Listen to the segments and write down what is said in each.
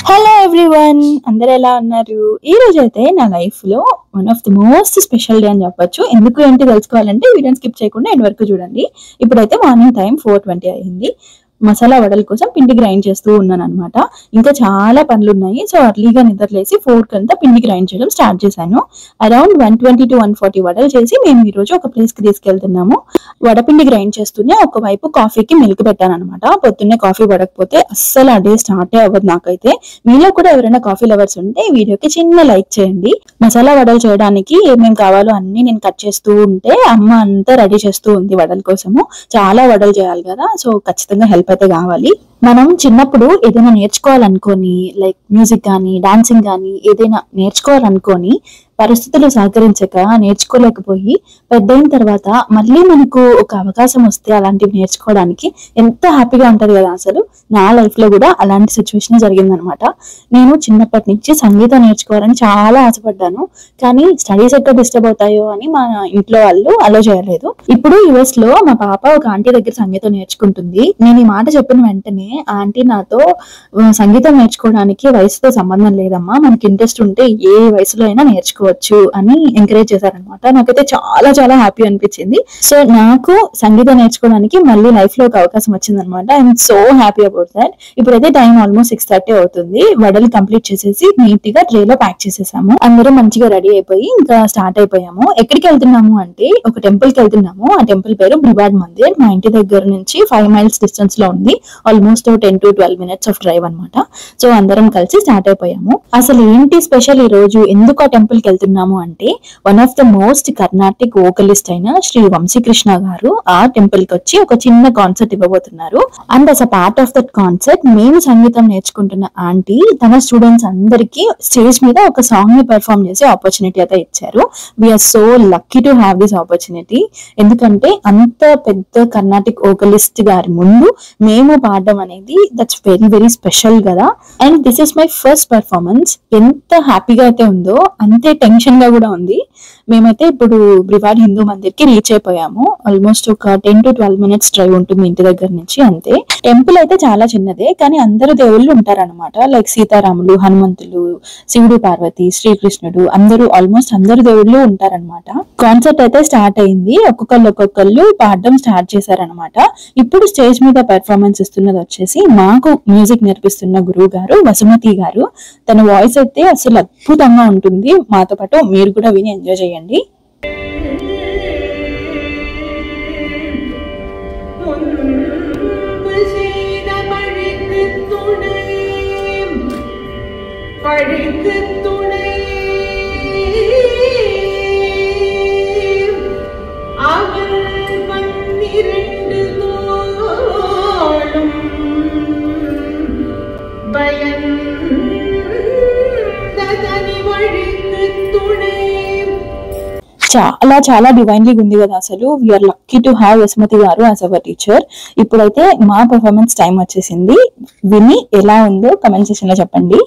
Hello everyone, అందరు ఎలా ఉన్నారు? ఈ రోజు అయితే నా లైఫ్ లో one of the most special day అని చెప్పొచ్చు. ఎందుకు ఏంటి తెలుసుకోవాలంటే వీడియోని స్కిప్ చేయకుండా ఎండ్ వరకు చూడండి. ఇప్పుడైతే మార్నింగ్ టైం 4:20 అయింది. మసాలా వడల కోసం పిండి గ్రైండ్ చేస్తూ ఉన్నాను అనమాట. ఇంకా చాలా పనులు ఉన్నాయి. సో అర్లీగా నిద్రలేసి 4 కంతా పిండి గ్రైండ్ చేయడం స్టార్ట్ చేశాను. అరౌండ్ 120 to 140 వడలు చేసి మేము ఈ రోజు ఒక ప్లేస్ కి తీసుకెళ్తున్నాము. వడపిండి గ్రైండ్ చేస్తూనే ఒకవైపు కాఫీకి మిల్క్ పెట్టాను అనమాట. పొద్దున్నే కాఫీ పడకపోతే అస్సలు ఆ డే స్టార్టే అవ్వదు నాకైతే. మీలో కూడా ఎవరైనా కాఫీ లవర్స్ ఉంటే ఈ వీడియోకి చిన్న లైక్ చేయండి. మసాలా వడలు చేయడానికి ఏమేమి కావాలో అన్ని నేను కట్ చేస్తూ ఉంటే అమ్మ అంతా రెడీ చేస్తూ ఉంది వడల కోసము. చాలా వడలు చేయాలి కదా, సో ఖచ్చితంగా హెల్ప్ అయితే కావాలి. మనం చిన్నప్పుడు ఏదైనా నేర్చుకోవాలనుకొని, లైక్ మ్యూజిక్ కానీ డాన్సింగ్ కానీ ఏదైనా నేర్చుకోవాలనుకొని పరిస్థితులు సహకరించక నేర్చుకోలేకపోయి పెద్దయిన తర్వాత మళ్ళీ మనకు ఒక అవకాశం వస్తే అలాంటివి నేర్చుకోవడానికి ఎంత హ్యాపీగా ఉంటది కదా. అసలు నా లైఫ్ లో కూడా అలాంటి సిచ్యువేషన్ జరిగిందనమాట. నేను చిన్నప్పటి నుంచి సంగీతం నేర్చుకోవాలని చాలా ఆశపడ్డాను, కానీ స్టడీస్ ఎక్కడ డిస్టర్బ్ అవుతాయో అని మా ఇంట్లో వాళ్ళు అలో చేయలేదు. ఇప్పుడు యుఎస్ లో మా పాప ఒక ఆంటీ దగ్గర సంగీతం నేర్చుకుంటుంది. నేను ఈ మాట చెప్పిన వెంటనే ఆ ఆంటీ నాతో, సంగీతం నేర్చుకోవడానికి వయసుతో సంబంధం లేదమ్మా, మనకి ఇంట్రెస్ట్ ఉంటే ఏ వయసులో అయినా నేర్చుకోవచ్చు అని ఎంకరేజ్ చేశారనమాట. నాకైతే చాలా చాలా హ్యాపీ అనిపించింది. సో నాకు సంగీతం నేర్చుకోవడానికి మళ్ళీ లైఫ్ లో ఒక అవకాశం వచ్చింది అనమాట. I'm so happy about that. ఇప్పుడైతే టైం ఆల్మోస్ట్ 6:30 అవుతుంది. వడలు కంప్లీట్ చేసేసి నీట్ గా ట్రే లో ప్యాక్ చేసేసాము. అందరూ మంచిగా రెడీ అయిపోయి ఇంకా స్టార్ట్ అయిపోయాము. ఎక్కడికి వెళ్తున్నాము అంటే ఒక టెంపుల్ కి వెళ్తున్నాము. ఆ టెంపుల్ పేరు బ్రివాడ్ మందిర్. మా ఇంటి దగ్గర నుంచి 5 miles డిస్టెన్స్ లో ఉంది. Almost 10 to 12 minutes of drive అనమాట. సో అందరం కలిసి స్టార్ట్ అయిపోయాము. అసలు ఏంటి స్పెషల్ ఈ రోజు, ఎందుకు ఆ టెంపుల్ కి వెళ్తున్నాము అంటే one of the most Carnatic vocalist అయిన శ్రీ వంశీకృష్ణ గారు ఆ టెంపుల్ కి వచ్చి ఒక చిన్న కాన్సర్ట్ ఇవ్వబోతున్నారు. And as a part of that concert మేము సంగీతం నేర్చుకుంటున్న ఆంటీ తన స్టూడెంట్స్ అందరికి స్టేజ్ మీద ఒక సాంగ్ ని పెర్ఫార్మ్ చేసే ఆపర్చునిటీ అయితే ఇచ్చారు. We are so lucky to have this opportunity. ఎందుకంటే అంత పెద్ద కర్ణాటిక్ వోకలిస్ట్ గారి ముందు మేము పాడడం అనేది దట్స్ వెరీ వెరీ స్పెషల్ కదా. And this is my first performance. ఎంత హ్యాపీగా అయితే ఉందో అంతే టెన్షన్ గా కూడా ఉంది. మేమైతే ఇప్పుడు బ్రివాడ్ హిందూ మందిర్ కి రీచ్ అయిపోయాము. ఆల్మోస్ట్ ఒక 10 to 12 minutes డ్రైవ్ ఉంటుంది ఇంటి దగ్గర నుంచి, అంతే. టెంపుల్ అయితే చాలా చిన్నదే, కానీ అందరు దేవుళ్ళు ఉంటారనమాట. లైక్ సీతారాములు, హనుమంతులు, శివుడు, పార్వతి, శ్రీకృష్ణుడు, ఆల్మోస్ట్ అందరు దేవుళ్ళు ఉంటారనమాట. కాన్సర్ట్ అయితే స్టార్ట్ అయింది. ఒక్కొక్కళ్ళు పాడడం స్టార్ట్ చేశారనమాట. ఇప్పుడు స్టేజ్ మీద పెర్ఫార్మెన్స్ ఇస్తున్నది వచ్చేసి మాకు మ్యూజిక్ నేర్పిస్తున్న గురువు గారు వసుమతి గారు. తన వాయిస్ అయితే అసలు అద్భుతంగా ఉంటుంది. మాతో పాటు మీరు కూడా విని ఎంజాయ్ చేయండి. చాలా చాలా డివైన్లీ ఉంది కదా అసలు. We are lucky to have Vasumathi గారు యాజ్ అవర్ టీచర్. ఇప్పుడైతే మా పర్ఫార్మెన్స్ టైం వచ్చేసింది. విని ఎలా ఉందో కమెంట్ సెక్షన్ లో చెప్పండి.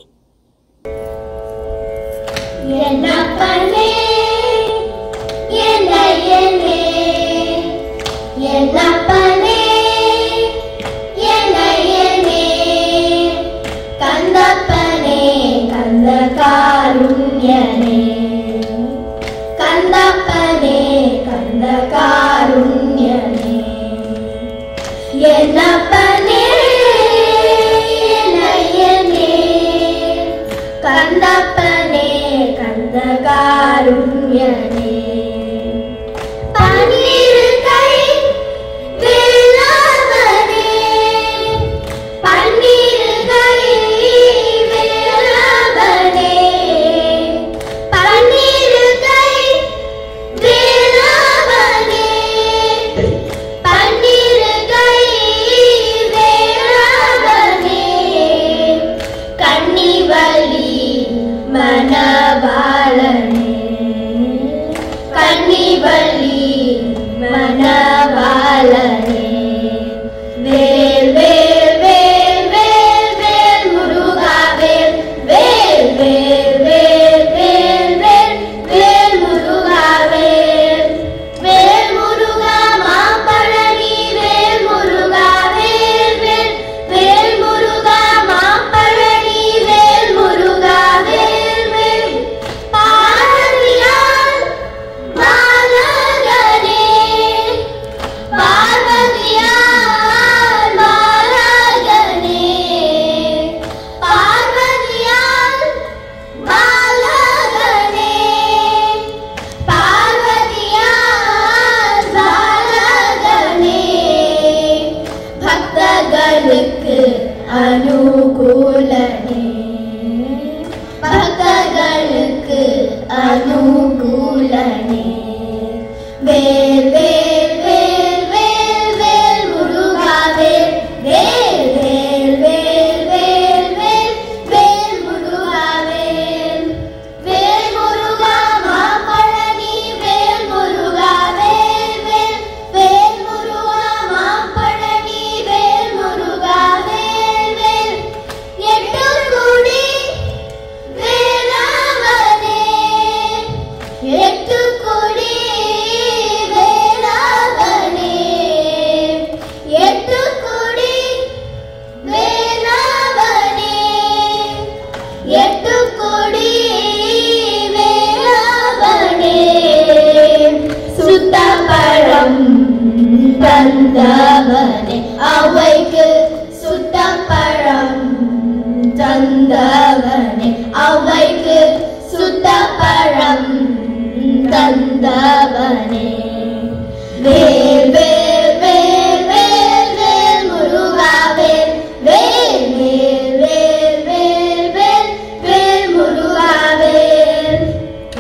தந்தவனே அவைக்கு சுத்தப்பழம் தந்தவனே அவைக்கு சுத்தப்பழம் தந்தவனே வேல் வேல் வேல் வேல் வேல் முருகா வேல் வேல் வேல் வேல் வேல் வேல் வேல் முருகா வேல்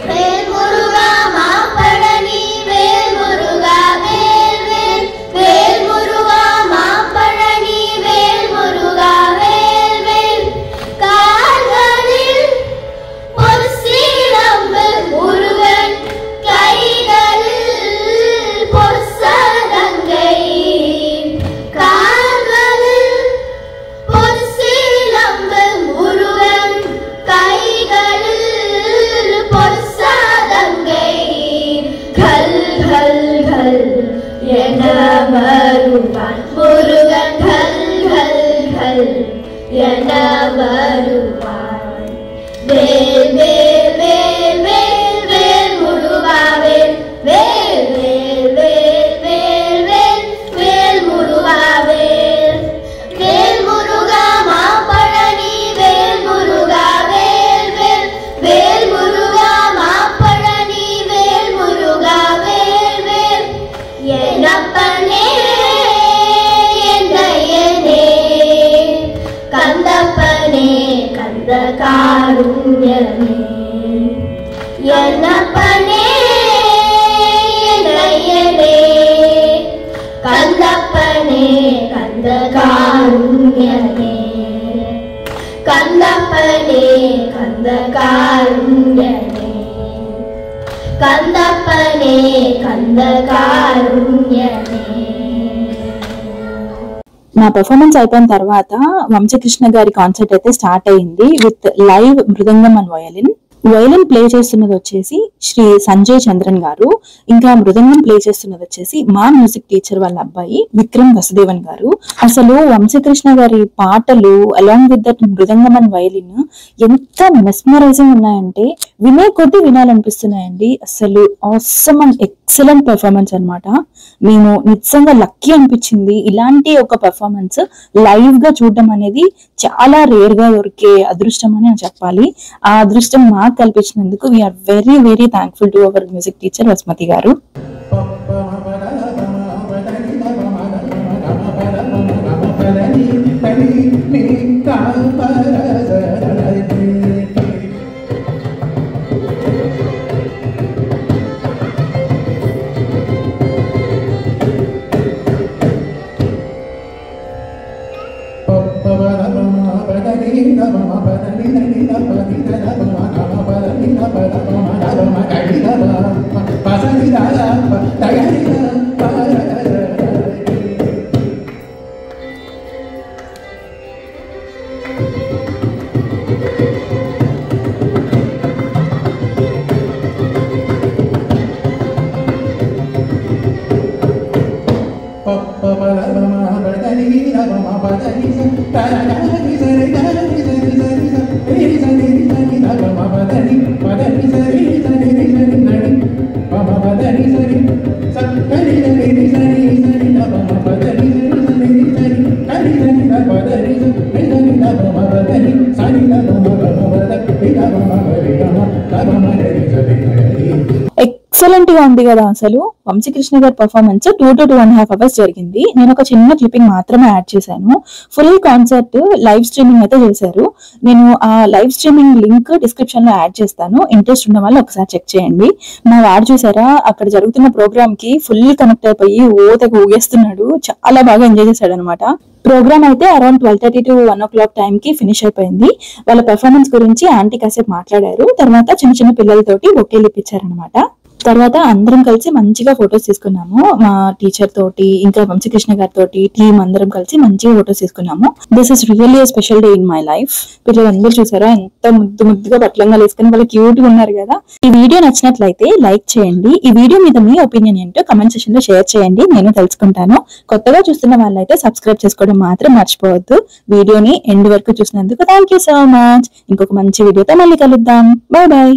வேல் முருகா மாப்பழனி வேல் முருகா வேல் வேல் வேல் முருகா மாப்பழனி வேல் முருகா வேல் வேல் கால்களில் பொற்சிலம்பு முருகன் கைகளில் பொற்சலங்கை கால்களில் பொற்சிலம்பு முருகன் கைகளில் பொற்சலங்கை கல் கல் கல் என வருவான் முருகன் கல் கல் கல் என வருவான் வேல் வேல் வேல் வேல் வேல் முருகா வேல் வேல் வேல் வேல் வேல் வேல் வேல் முருகா வேல் வேல் முருகா மாப்பழனி வேல் முருகா வேல் வேல் வேல் முருகா மாப்பழனி வேல் முருகா வேல் வேல் என்னப்பனே என்னையனே கந்தப்பனே கந்த காருண்யமே என்னப்பனே என்னையனே கந்தப்பனே கந்த காருண்யமே கந்தப்பனே கந்த காருண்யமே கந்தப்பனே கந்த కారుణ్యమే. నా పర్ఫార్మెన్స్ అయిపోయిన తర్వాత వంశకృష్ణ గారి కాన్సర్ట్ అయితే స్టార్ట్ అయింది with live mridangam and violin play చేస్తున్నది వచ్చేసి శ్రీ సంజయ్ చంద్రన్ గారు, ఇంకా మృదంగం ప్లే చేస్తున్నది వచ్చేసి మా మ్యూజిక్ టీచర్ వాళ్ళ అబ్బాయి విక్రమ్ వసుదేవన్ గారు. అసలు వంశకృష్ణ గారి పాటలు along with that mridangam and violin ఎంత మెస్మరైజింగ్ ఉన్నాయంటే వినే కొద్దీ వినాలనిపిస్తున్నాయండి. అసలు ఆసమ్ అండ్ ఎక్సలెంట్ పర్ఫార్మెన్స్ అన్నమాట. మేము నిజంగా లక్కీ అనిపించింది. ఇలాంటి ఒక పర్ఫార్మెన్స్ లైవ్ గా చూడడం అనేది చాలా రేర్ గా దొరికే అదృష్టం అని చెప్పాలి. ఆ అదృష్టం మాకు కల్పించినందుకు we're very very thankful to our music teacher Vasumathi గారు. ఎక్సలెంట్ గా ఉంది కదా. అసలు వంశకృష్ణ గారి పర్ఫార్మెన్స్ 2 to 2.5 hours జరిగింది. నేను ఒక చిన్న క్లిప్పింగ్ మాత్రమే యాడ్ చేశాను. ఫుల్ కాన్సర్ట్ లైవ్ స్ట్రీమింగ్ అయితే చేశారు. నేను ఆ లైవ్ స్ట్రీమింగ్ లింక్ డిస్క్రిప్షన్ లో యాడ్ చేస్తాను. ఇంట్రెస్ట్ ఉన్న వాళ్ళు ఒకసారి చెక్ చేయండి. మా వాడు చూసారా, అక్కడ జరుగుతున్న ప్రోగ్రామ్ కి ఫుల్ కనెక్ట్ అయిపోయి ఓతకు ఊగేస్తున్నాడు. చాలా బాగా ఎంజాయ్ చేశాడు అనమాట. ప్రోగ్రామ్ అయితే అరౌండ్ 12:30 to 1 o'clock టైం కి ఫినిష్ అయిపోయింది. వాళ్ళ పెర్ఫార్మెన్స్ గురించి ఆంటీ కాసేపు మాట్లాడారు. తర్వాత చిన్న చిన్న పిల్లలతోటి బొకేలు ఇప్పించారనమాట. తర్వాత అందరం కలిసి మంచిగా ఫొటోస్ తీసుకున్నాము. మా టీచర్ తోటి ఇంకా వంశకృష్ణ గారి తోటి టీం అందరం కలిసి మంచిగా ఫొటోస్ తీసుకున్నాము. This is really special day in my life. పిల్లలందరూ చూసారా ఎంత ముద్దుగా బట్టలంగా వేసుకుని వాళ్ళు క్యూట్ గా ఉన్నారు కదా. ఈ వీడియో నచ్చినట్లయితే లైక్ చేయండి. ఈ వీడియో మీద మీ ఒపీనియన్ ఏంటో కమెంట్ సెక్షన్ లో షేర్ చేయండి, నేను తెలుసుకుంటాను. కొత్తగా చూస్తున్న వాళ్ళైతే సబ్స్క్రైబ్ చేసుకోవడం మాత్రం మర్చిపోవద్దు. వీడియోని ఎండ్ వరకు చూసినందుకు థ్యాంక్ యూ సో మచ్. ఇంకొక మంచి వీడియోతో మళ్ళీ కలుద్దాం. Bye bye.